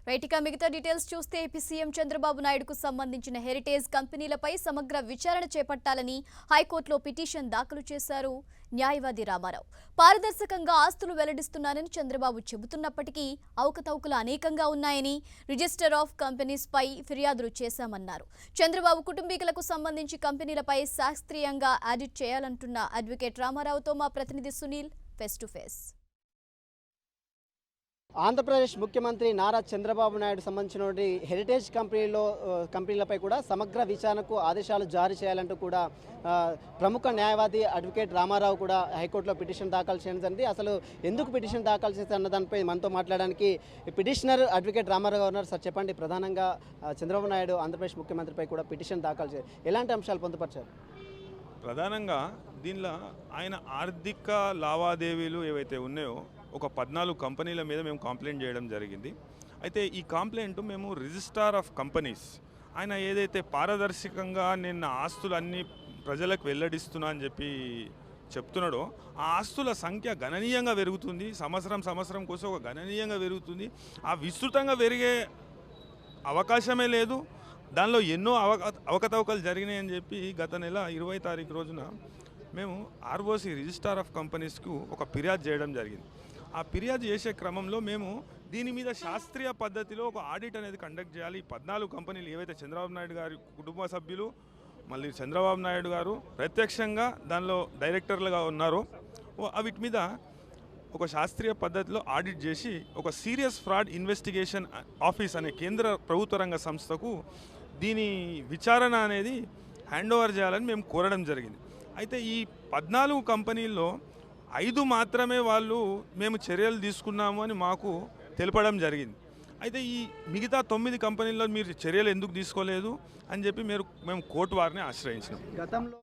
Right ఇక మిగతా details చూస్తే ఏపీ సీఎం చంద్రబాబు నాయుడుకు సంబంధించిన హెరిటేజ్ కంపెనీలపై సమగ్ర విచారణ చేపట్టాలని హైకోర్టులో పిటిషన్ దాఖలు చేశారు న్యాయవాది రామారావు. పారదర్శకంగా ఆస్తులు వెల్లడిస్తున్నానని చంద్రబాబు చెబుతున్నప్పటికీ అవకతవకలు అనేకంగా ఉన్నాయని రిజిస్టర్ ఆఫ్ కంపెనీస్ పై ఫిర్యాదులు చేశామన్నారు. చంద్రబాబు కుటుంబీకులకు సంబంధించి కంపెనీలపై శాస్త్రీయంగా ఆడిట్ చేయాలంటున్న అడ్వకేట్ రామారావుతో మా ప్రతినిధి Sunil face to face. Andhra Pradesh ముఖ్యమంత్రి నారా చంద్రబాబు నాయుడు సంబంధించిన హెరిటేజ్ కంపెనీలపై కూడా సమగ్ర విచారణకు ఆదేశాలు జారీ చేయాలంటూ కూడా ప్రముఖ న్యాయవాది అడ్వకేట్ రామారావు కూడా హైకోర్టులో పిటిషన్ దాఖలు చేయడం జరిగింది. అసలు ఎందుకు పిటిషన్ దాఖలు చేశారన్న దానిపై మనతో మాట్లాడడానికి పిటిషనర్ అడ్వకేట్ రామారావు ఉన్నారు. సార్ చెప్పండి, ప్రధానంగా చంద్రబాబు నాయుడు ఆంధ్రప్రదేశ్ ముఖ్యమంత్రిపై కూడా పిటిషన్ దాఖలు చేశారు, ఎలాంటి అంశాలు పొందుపరిచారు? ప్రధానంగా దీనిలో ఆయన ఆర్థిక లావాదేవీలు ఏవైతే ఉన్నాయో ఒక 14 కంపెనీల మీద మేము కంప్లైంట్ చేయడం జరిగింది. అయితే ఈ కంప్లైంట్ మేము రిజిస్ట్రార్ ఆఫ్ కంపెనీస్ ఆయన ఏదైతే పారదర్శకంగా నిన్న ఆస్తులు అన్నీ ప్రజలకు వెల్లడిస్తున్నా అని చెప్పి చెప్తున్నాడో ఆ ఆస్తుల సంఖ్య గణనీయంగా పెరుగుతుంది. సంవత్సరం కోసం ఒక గణనీయంగా పెరుగుతుంది. ఆ విస్తృతంగా పెరిగే అవకాశమే లేదు. దానిలో ఎన్నో అవకతవకలు జరిగినాయని చెప్పి గత నెల 20వ తారీఖు రోజున మేము ఆర్ఓసి రిజిస్ట్రార్ ఆఫ్ కంపెనీస్కు ఒక ఫిర్యాదు చేయడం జరిగింది. ఆ ఫిర్యాదు చేసే క్రమంలో మేము దీని మీద శాస్త్రీయ పద్ధతిలో ఒక ఆడిట్ అనేది కండక్ట్ చేయాలి. 14 కంపెనీలు ఏవైతే చంద్రబాబు నాయుడు గారి కుటుంబ సభ్యులు మళ్ళీ చంద్రబాబు నాయుడు గారు ప్రత్యక్షంగా దానిలో డైరెక్టర్లుగా ఉన్నారో వీటి మీద ఒక శాస్త్రీయ పద్ధతిలో ఆడిట్ చేసి ఒక సీరియస్ ఫ్రాడ్ ఇన్వెస్టిగేషన్ ఆఫీస్ అనే కేంద్ర ప్రభుత్వ రంగ సంస్థకు దీని విచారణ అనేది హ్యాండ్ ఓవర్ చేయాలని మేము కోరడం జరిగింది. అయితే ఈ 14 కంపెనీల్లో 5 మాత్రమే వాళ్ళు మేము చర్యలు తీసుకున్నాము అని మాకు తెలపడం జరిగింది. అయితే ఈ మిగతా 9 కంపెనీల్లో మీరు చర్యలు ఎందుకు తీసుకోలేదు అని చెప్పి మేము కోర్టు వారిని ఆశ్రయించినాం. గతంలో